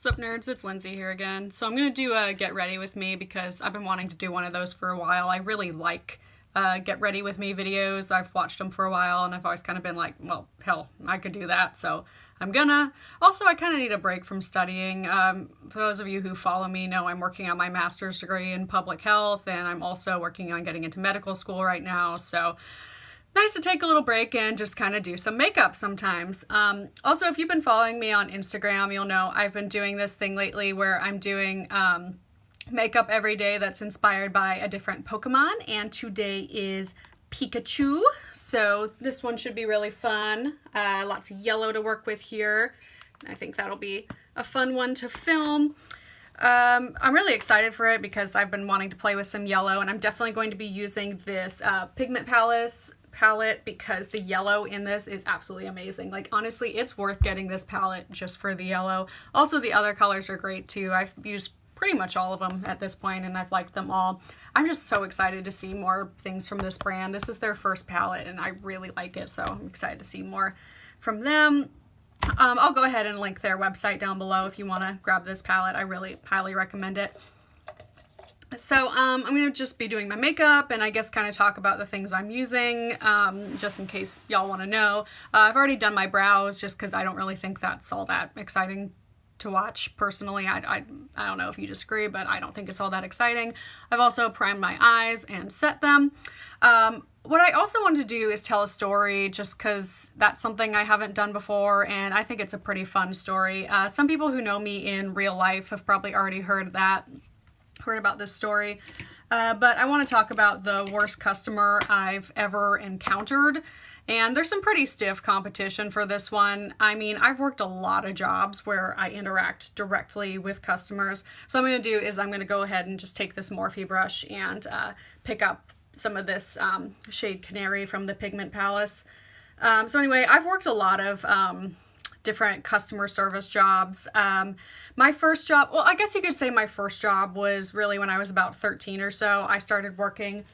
What's up, nerds? It's Lindsay here again. So I'm going to do a Get Ready With Me because I've been wanting to do one of those for a while. I really like Get Ready With Me videos. I've watched them for a while and I've always kind of been like, well, hell, I could do that. So I'm gonna. Also, I kind of need a break from studying. For those of you who follow me know I'm working on my master's degree in public health, and I'm also working on getting into medical school right now. So nice to take a little break and just kind of do some makeup sometimes. Also, if you've been following me on Instagram, you'll know I've been doing this thing lately where I'm doing makeup every day that's inspired by a different Pokemon, and today is Pikachu. So this one should be really fun. Lots of yellow to work with here. I think that'll be a fun one to film. I'm really excited for it because I've been wanting to play with some yellow, and I'm definitely going to be using this pigment palette because the yellow in this is absolutely amazing. Like, honestly, it's worth getting this palette just for the yellow. Also, the other colors are great too. I've used pretty much all of them at this point and I've liked them all. I'm just so excited to see more things from this brand. This is their first palette and I really like it, so I'm excited to see more from them. I'll go ahead and link their website down below if you want to grab this palette. I really highly recommend it. So I'm going to just be doing my makeup and I guess kind of talk about the things I'm using, just in case y'all want to know. I've already done my brows just because I don't really think that's all that exciting to watch personally. I don't know if you disagree, but I don't think it's all that exciting. I've also primed my eyes and set them. What I also wanted to do is tell a story just because that's something I haven't done before and I think it's a pretty fun story. Some people who know me in real life have probably already heard about this story, but I want to talk about the worst customer I've ever encountered. And there's some pretty stiff competition for this one. I mean, I've worked a lot of jobs where I interact directly with customers. So what I'm going to do is I'm going to go ahead and just take this Morphe brush and pick up some of this shade Canary from the Pigment Palace. So anyway, I've worked a lot of different customer service jobs. My first job, well, I guess you could say my first job was really when I was about 13 or so. I started working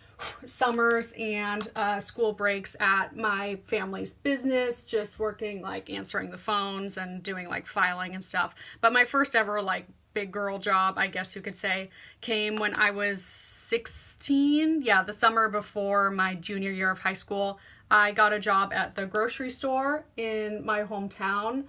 summers and school breaks at my family's business, just working, like, answering the phones and doing, like, filing and stuff. But my first ever, like, big girl job, I guess you could say, came when I was 16. Yeah, the summer before my junior year of high school. I got a job at the grocery store in my hometown.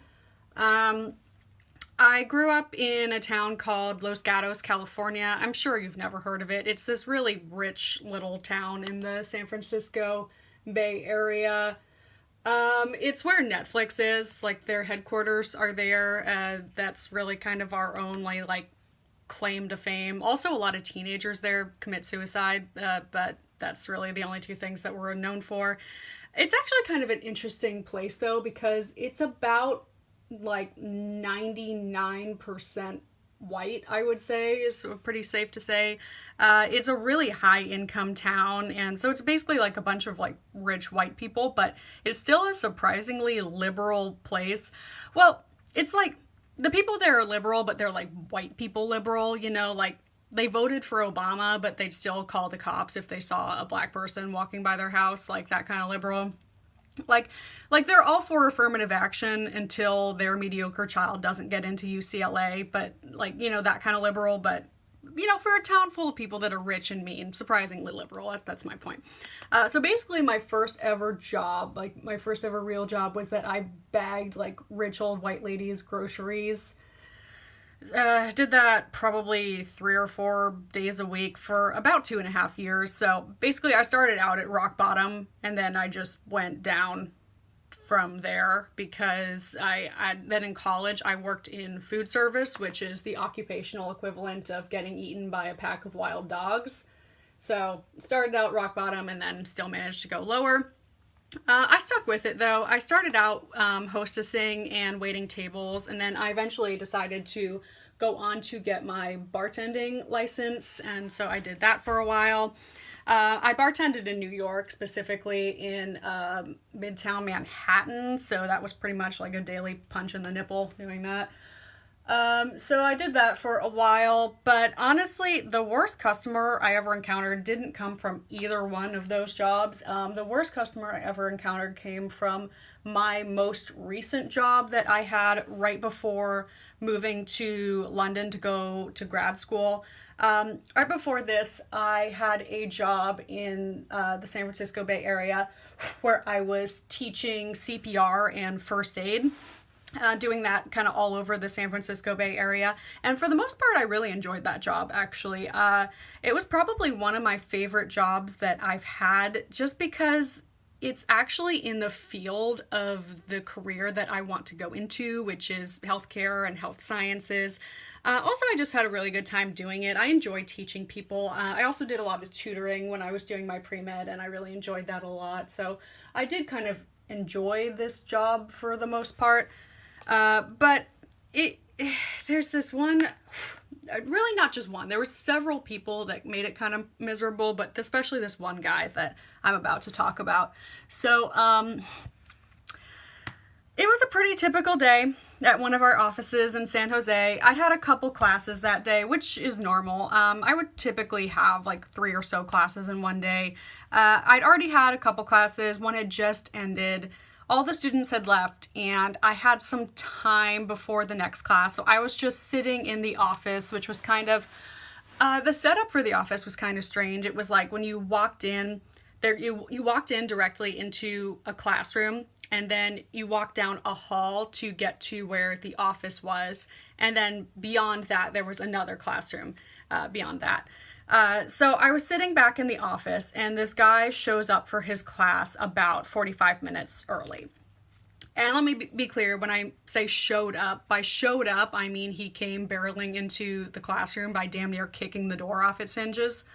I grew up in a town called Los Gatos, California. I'm sure you've never heard of it. It's this really rich little town in the San Francisco Bay Area. It's where Netflix is, like their headquarters are there. That's really kind of our own like claim to fame. Also, a lot of teenagers there commit suicide, but that's really the only two things that we're known for. It's actually kind of an interesting place though, because it's about like 99% white, I would say, is pretty safe to say. It's a really high income town, and so it's basically like a bunch of like rich white people, but it's still a surprisingly liberal place. Well, it's like the people there are liberal, but they're like white people liberal, you know, like they voted for Obama, but they'd still call the cops if they saw a black person walking by their house, like that kind of liberal. Like they're all for affirmative action until their mediocre child doesn't get into UCLA, but like, you know, that kind of liberal, but you know, for a town full of people that are rich and mean, surprisingly liberal. That's my point. So basically my first ever job, like my first ever real job, was that I bagged like rich old white ladies' groceries. Did that probably 3 or 4 days a week for about 2.5 years. So basically I started out at rock bottom and then I just went down from there because then in college I worked in food service, which is the occupational equivalent of getting eaten by a pack of wild dogs. So started out rock bottom and then still managed to go lower. I stuck with it though. I started out hostessing and waiting tables, and then I eventually decided to go on to get my bartending license, and so I did that for a while. I bartended in New York, specifically in Midtown Manhattan, so that was pretty much like a daily punch in the nipple doing that. So I did that for a while, but honestly, the worst customer I ever encountered didn't come from either one of those jobs. The worst customer I ever encountered came from my most recent job that I had right before moving to London to go to grad school. Right before this, I had a job in the San Francisco Bay Area where I was teaching CPR and first aid. Doing that kind of all over the San Francisco Bay Area. And for the most part, I really enjoyed that job, actually. It was probably one of my favorite jobs that I've had, just because it's actually in the field of the career that I want to go into, which is healthcare and health sciences. Also, I just had a really good time doing it. I enjoy teaching people. I also did a lot of tutoring when I was doing my pre-med, and I really enjoyed that a lot. So I did kind of enjoy this job for the most part. But there's this one, really not just one, there were several people that made it kind of miserable, but especially this one guy that I'm about to talk about. So, it was a pretty typical day at one of our offices in San Jose. I'd had a couple classes that day, which is normal. I would typically have like 3 or so classes in one day. I'd already had a couple classes. One had just ended. All the students had left, and I had some time before the next class, so I was just sitting in the office, which was kind of, the setup for the office was kind of strange. It was like when you walked in, you walked in directly into a classroom, and then you walked down a hall to get to where the office was, and then beyond that, there was another classroom beyond that. So I was sitting back in the office, and this guy shows up for his class about 45 minutes early. And let me be clear, when I say showed up, by showed up, I mean he came barreling into the classroom by damn near kicking the door off its hinges.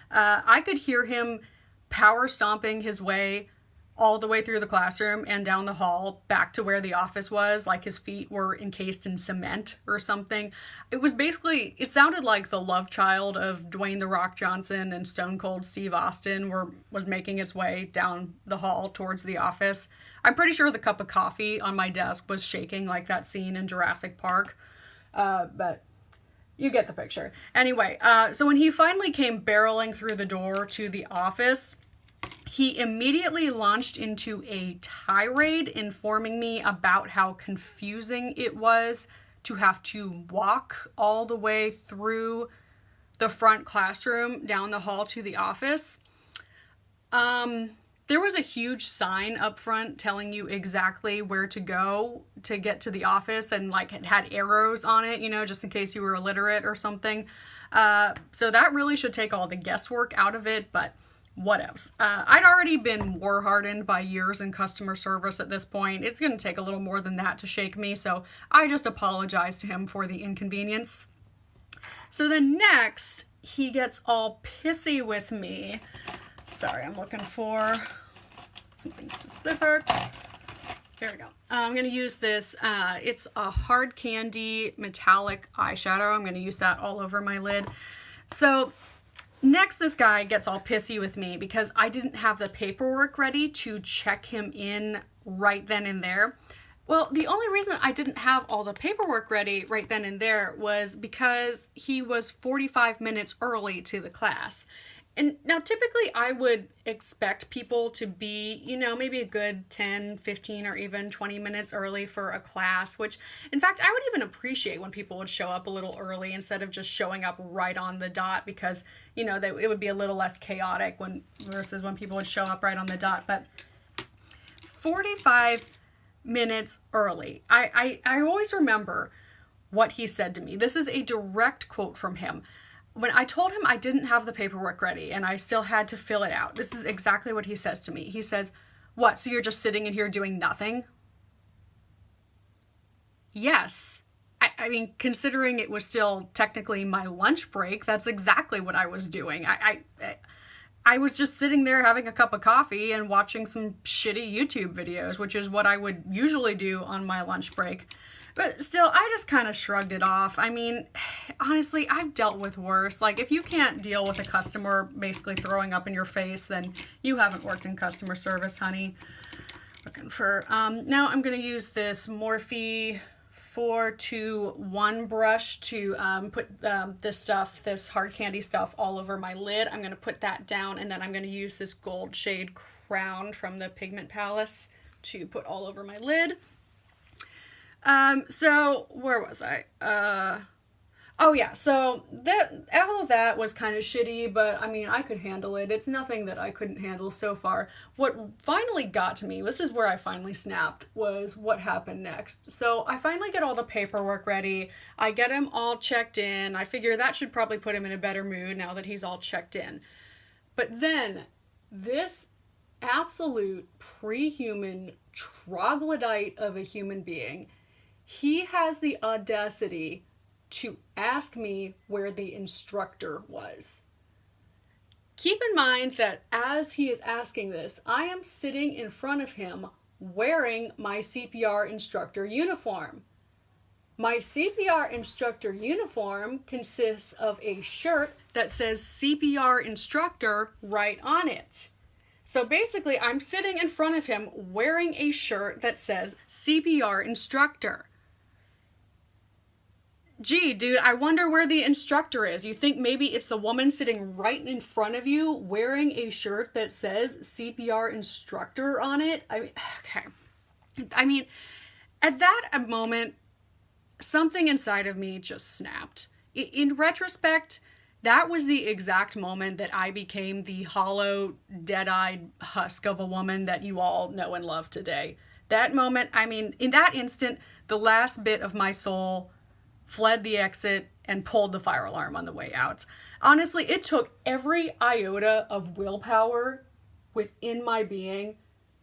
I could hear him power stomping his way all the way through the classroom and down the hall back to where the office was, like his feet were encased in cement or something. It was basically, it sounded like the love child of Dwayne "The Rock" Johnson and Stone Cold Steve Austin was making its way down the hall towards the office. I'm pretty sure the cup of coffee on my desk was shaking like that scene in Jurassic Park, but you get the picture. Anyway, so when he finally came barreling through the door to the office, he immediately launched into a tirade informing me about how confusing it was to have to walk all the way through the front classroom down the hall to the office. There was a huge sign up front telling you exactly where to go to get to the office, and like it had arrows on it, you know, just in case you were illiterate or something. So that really should take all the guesswork out of it, but whatevs. I'd already been war hardened by years in customer service at this point. It's going to take a little more than that to shake me, so I just apologized to him for the inconvenience. So then next, he gets all pissy with me. Sorry, I'm looking for something specific. Here we go. I'm going to use this. It's a hard candy metallic eyeshadow. I'm going to use that all over my lid. So next, this guy gets all pissy with me because I didn't have the paperwork ready to check him in right then and there. Well, the only reason I didn't have all the paperwork ready right then and there was because he was 45 minutes early to the class. And now typically I would expect people to be, you know, maybe a good 10, 15, or even 20 minutes early for a class, which in fact I would even appreciate when people would show up a little early instead of just showing up right on the dot, because, you know, it would be a little less chaotic versus when people would show up right on the dot. But 45 minutes early. I always remember what he said to me. This is a direct quote from him. When I told him I didn't have the paperwork ready and I still had to fill it out, this is exactly what he says to me. He says, "What, so you're just sitting in here doing nothing?" Yes. I mean, considering it was still technically my lunch break, that's exactly what I was doing. I was just sitting there having a cup of coffee and watching some shitty YouTube videos, which is what I would usually do on my lunch break. But still, I just kind of shrugged it off. I mean, honestly, I've dealt with worse. Like, if you can't deal with a customer basically throwing up in your face, then you haven't worked in customer service, honey. Looking for, now I'm going to use this Morphe 421 brush to put this hard candy stuff all over my lid. I'm going to put that down, and then I'm going to use this gold shade crown from the Pigment Palace to put all over my lid. So where was I? Oh yeah, so all of that was kind of shitty, but I mean, I could handle it. It's nothing that I couldn't handle so far. What finally got to me, this is where I finally snapped, was what happened next. So I finally get all the paperwork ready. I get him all checked in. I figure that should probably put him in a better mood now that he's all checked in. But then this absolute pre-human troglodyte of a human being, he has the audacity to ask me where the instructor was. Keep in mind that as he is asking this, I am sitting in front of him wearing my CPR instructor uniform. My CPR instructor uniform consists of a shirt that says CPR instructor right on it. So basically, I'm sitting in front of him wearing a shirt that says CPR instructor. Gee, dude, I wonder where the instructor is. You think maybe it's the woman sitting right in front of you wearing a shirt that says CPR instructor on it? Okay. I mean, at that moment, something inside of me just snapped. In retrospect, that was the exact moment that I became the hollow, dead-eyed husk of a woman that you all know and love today. That moment, I mean, in that instant, the last bit of my soul fled the exit and pulled the fire alarm on the way out. Honestly, it took every iota of willpower within my being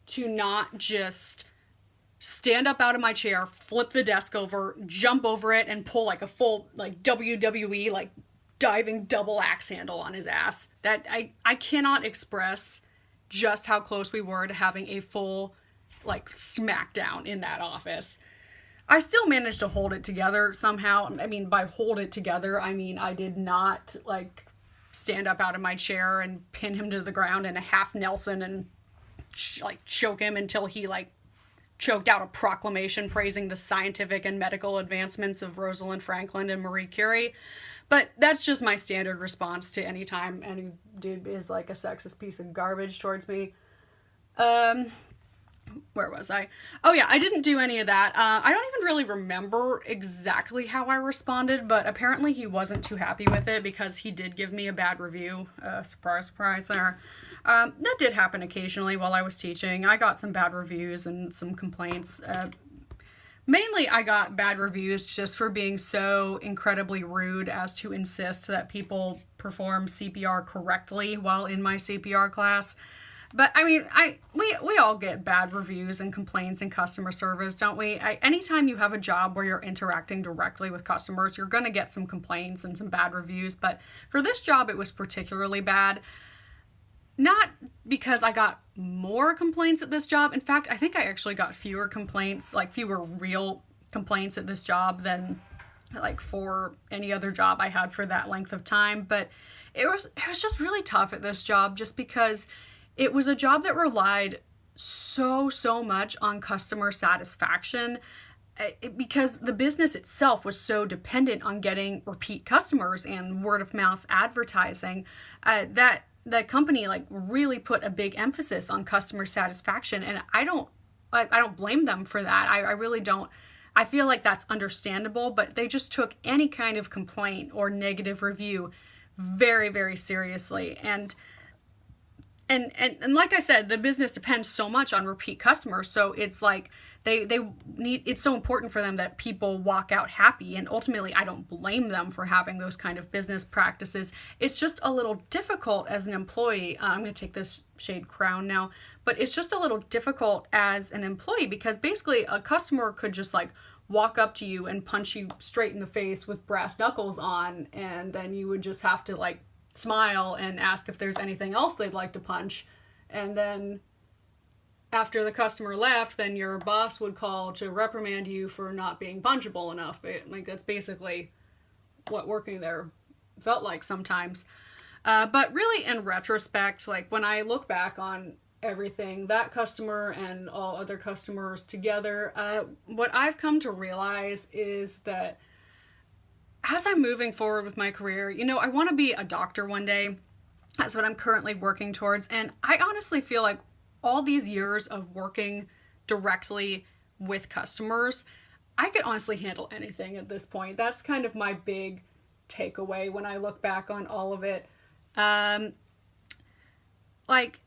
to not just stand up out of my chair, flip the desk over, jump over it, and pull like a full like WWE like diving double axe handle on his ass. That I cannot express just how close we were to having a full like smackdown in that office. I still managed to hold it together somehow. I mean, by hold it together, I mean I did not like stand up out of my chair and pin him to the ground in a half Nelson and like choke him until he like choked out a proclamation praising the scientific and medical advancements of Rosalind Franklin and Marie Curie. But that's just my standard response to any time any dude is like a sexist piece of garbage towards me. Where was I? Oh yeah, I didn't do any of that. I don't even really remember exactly how I responded, but apparently he wasn't too happy with it because he did give me a bad review. Surprise, surprise there. That did happen occasionally while I was teaching. I got some bad reviews and some complaints. Mainly I got bad reviews just for being so incredibly rude as to insist that people perform CPR correctly while in my CPR class. But I mean, we all get bad reviews and complaints in customer service, don't we? Anytime you have a job where you're interacting directly with customers, you're going to get some complaints and some bad reviews. But for this job, it was particularly bad. Not because I got more complaints at this job. In fact, I think I actually got fewer complaints, like fewer real complaints at this job than like for any other job I had for that length of time. But it was just really tough at this job just because it was a job that relied so much on customer satisfaction because the business itself was so dependent on getting repeat customers and word of mouth advertising that company like really put a big emphasis on customer satisfaction. And I don't blame them for that. I really don't. I feel like that's understandable, but they just took any kind of complaint or negative review very, very seriously. And like I said, the business depends so much on repeat customers. So it's like they need, it's so important for them that people walk out happy. And ultimately, I don't blame them for having those kind of business practices. It's just a little difficult as an employee. I'm going to take this shade crown now, but it's just a little difficult as an employee because basically a customer could just like walk up to you and punch you straight in the face with brass knuckles on. And then you would just have to like smile and ask if there's anything else they'd like to punch. And then after the customer left, then your boss would call to reprimand you for not being punchable enough. Like that's basically what working there felt like sometimes. But really in retrospect, like when I look back on everything, that customer and all other customers together, what I've come to realize is that as I'm moving forward with my career, you know, I want to be a doctor one day. That's what I'm currently working towards. And I honestly feel like all these years of working directly with customers, I could honestly handle anything at this point. That's kind of my big takeaway when I look back on all of it. Like,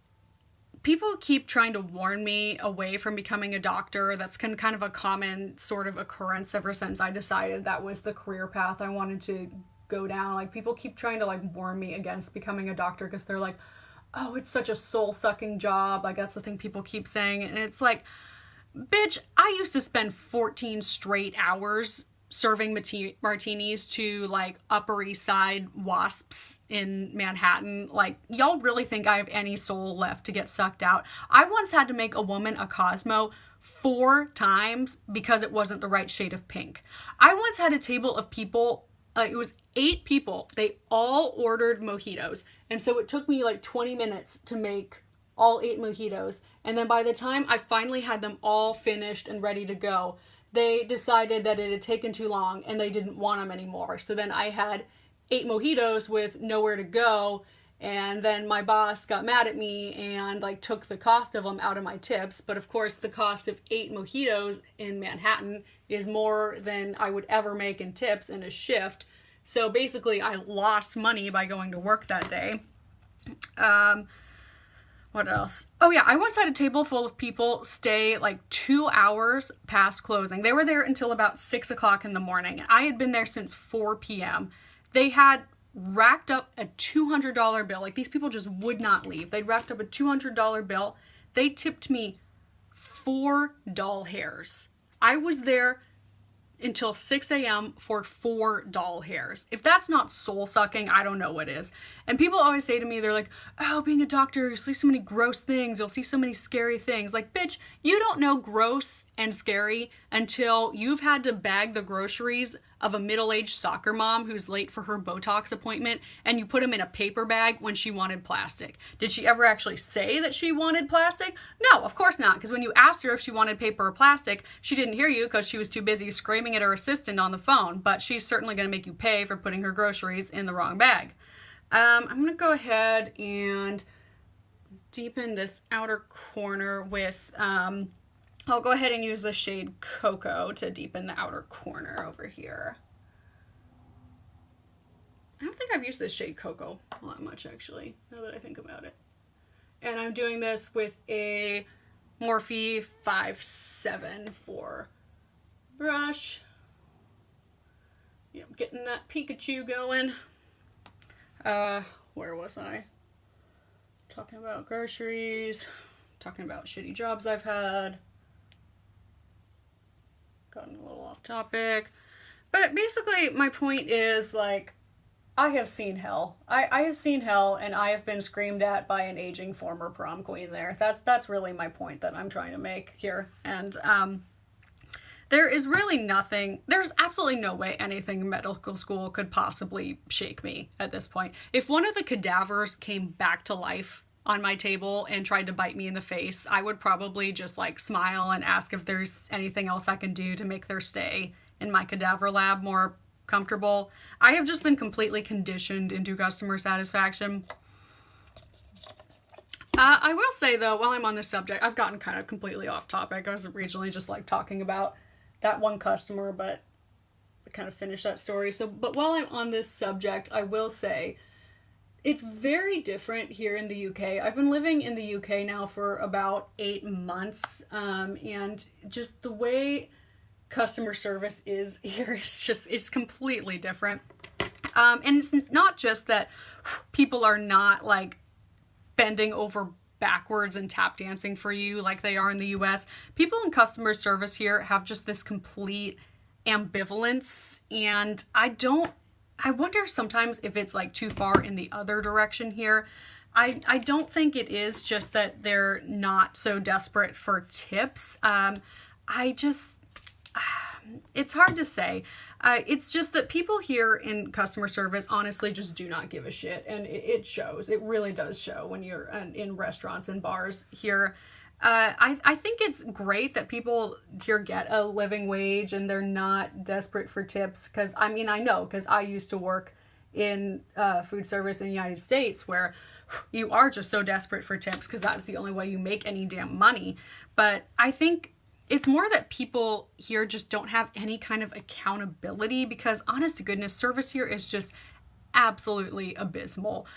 people keep trying to warn me away from becoming a doctor. That's kind of a common sort of occurrence ever since I decided that was the career path I wanted to go down. Like, people keep trying to, like, warn me against becoming a doctor because they're like, oh, it's such a soul-sucking job. Like, that's the thing people keep saying. And it's like, bitch, I used to spend 14 straight hours serving martinis to, like, Upper East Side wasps in Manhattan. Like, y'all really think I have any soul left to get sucked out? I once had to make a woman a Cosmo 4 times because it wasn't the right shade of pink. I once had a table of people, it was 8 people. They all ordered mojitos. And so it took me like 20 minutes to make all 8 mojitos. And then by the time I finally had them all finished and ready to go, they decided that it had taken too long and they didn't want them anymore. So then I had 8 mojitos with nowhere to go. And then my boss got mad at me and like took the cost of them out of my tips. But of course the cost of 8 mojitos in Manhattan is more than I would ever make in tips in a shift. So basically I lost money by going to work that day. What else? Oh yeah, I once had a table full of people stay like 2 hours past closing. They were there until about 6 o'clock in the morning. And I had been there since 4 p.m. They had racked up a $200 bill. Like, these people just would not leave. They racked up a $200 bill. They tipped me 4 doll hairs. I was there until 6 a.m. for 4 doll hairs. If that's not soul sucking, I don't know what is. And people always say to me, they're like, oh, being a doctor, you'll see so many gross things. You'll see so many scary things. Like, bitch, you don't know gross and scary until you've had to bag the groceries of a middle-aged soccer mom who's late for her Botox appointment, and you put them in a paper bag when she wanted plastic. Did she ever actually say that she wanted plastic? No, of course not, because when you asked her if she wanted paper or plastic, she didn't hear you because she was too busy screaming at her assistant on the phone, but she's certainly going to make you pay for putting her groceries in the wrong bag. I'm going to go ahead and deepen this outer corner with, I'll go ahead and use the shade Cocoa to deepen the outer corner over here. I don't think I've used this shade Cocoa a lot much, actually, now that I think about it. And I'm doing this with a Morphe 574 brush. Yep, getting that Pikachu going. Where was I? Talking about groceries, talking about shitty jobs I've had. Gotten a little off topic. But basically, my point is, like, I have seen hell. I have seen hell, and I have been screamed at by an aging former prom queen there. That's really my point that I'm trying to make here. And, there is really nothing, there's absolutely no way anything in medical school could possibly shake me at this point. If one of the cadavers came back to life on my table and tried to bite me in the face, I would probably just like smile and ask if there's anything else I can do to make their stay in my cadaver lab more comfortable. I have just been completely conditioned into customer satisfaction. I will say though, while I'm on this subject, I've gotten kind of completely off topic. I was originally just like talking about that one customer, but I kind of finished that story. But while I'm on this subject, I will say it's very different here in the UK. I've been living in the UK now for about 8 months, and just the way customer service is here is it's completely different. And it's not just that people are not like bending over backwards and tap dancing for you like they are in the US. People in customer service here have just this complete ambivalence, and I wonder sometimes if it's like too far in the other direction here. I don't think it is just that they're not so desperate for tips. It's hard to say. It's just that people here in customer service honestly just do not give a shit, and it shows. It really does show when you're in restaurants and bars here. I think it's great that people here get a living wage and they're not desperate for tips, because I mean, I know, because I used to work in food service in the United States where you are just so desperate for tips because that's the only way you make any damn money. But I think it's more that people here just don't have any kind of accountability, because honest to goodness, service here is just absolutely abysmal.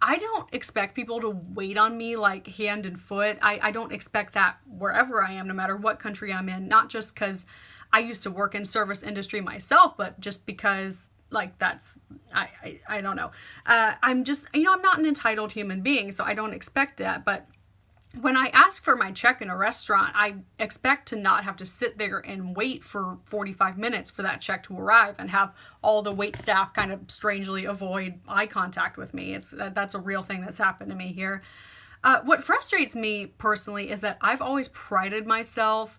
I don't expect people to wait on me like hand and foot. I don't expect that wherever I am, no matter what country I'm in, not just because I used to work in service industry myself, but just because like that's, I don't know. I'm just, I'm not an entitled human being, so I don't expect that. But when I ask for my check in a restaurant, I expect to not have to sit there and wait for 45 minutes for that check to arrive and have all the wait staff kind of strangely avoid eye contact with me. That's a real thing that's happened to me here. What frustrates me personally is that I've always prided myself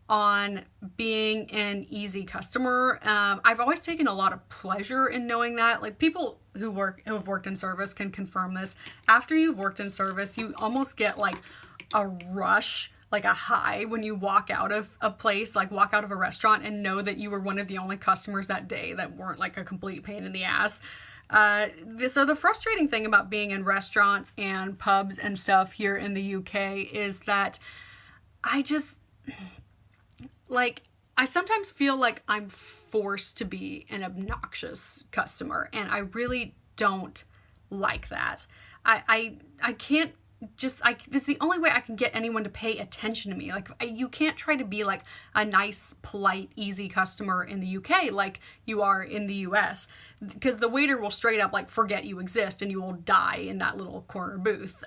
on being an easy customer. I've always taken a lot of pleasure in knowing that. Like, people who have worked in service can confirm this. After you've worked in service, you almost get like a rush, like a high, when you walk out of a place, like walk out of a restaurant and know that you were one of the only customers that day that weren't like a complete pain in the ass. So the frustrating thing about being in restaurants and pubs and stuff here in the UK is that I sometimes feel like I'm forced to be an obnoxious customer, and I really don't like that. I can't this is the only way I can get anyone to pay attention to me. Like, you can't try to be like a nice, polite, easy customer in the UK like you are in the US, because the waiter will straight up like forget you exist and you will die in that little corner booth.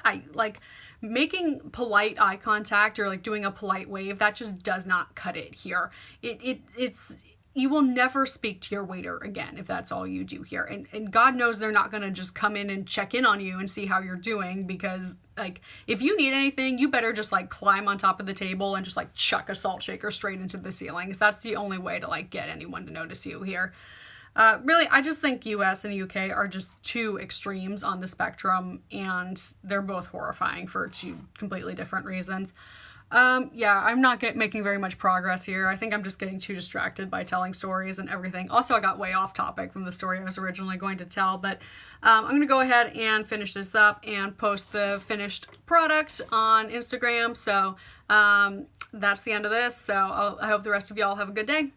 Making polite eye contact or like doing a polite wave, that just does not cut it here. It's you will never speak to your waiter again if that's all you do here. And God knows they're not going to just come in and check in on you and see how you're doing, because like, if you need anything, you better just like climb on top of the table and just like chuck a salt shaker straight into the ceiling, because that's the only way to like get anyone to notice you here. Really, I just think US and UK are just two extremes on the spectrum, and they're both horrifying for two completely different reasons. Yeah, I'm not making very much progress here. I think I'm just getting too distracted by telling stories and everything. Also, I got way off topic from the story I was originally going to tell, but I'm going to go ahead and finish this up and post the finished product on Instagram. So that's the end of this. So I hope the rest of y'all have a good day.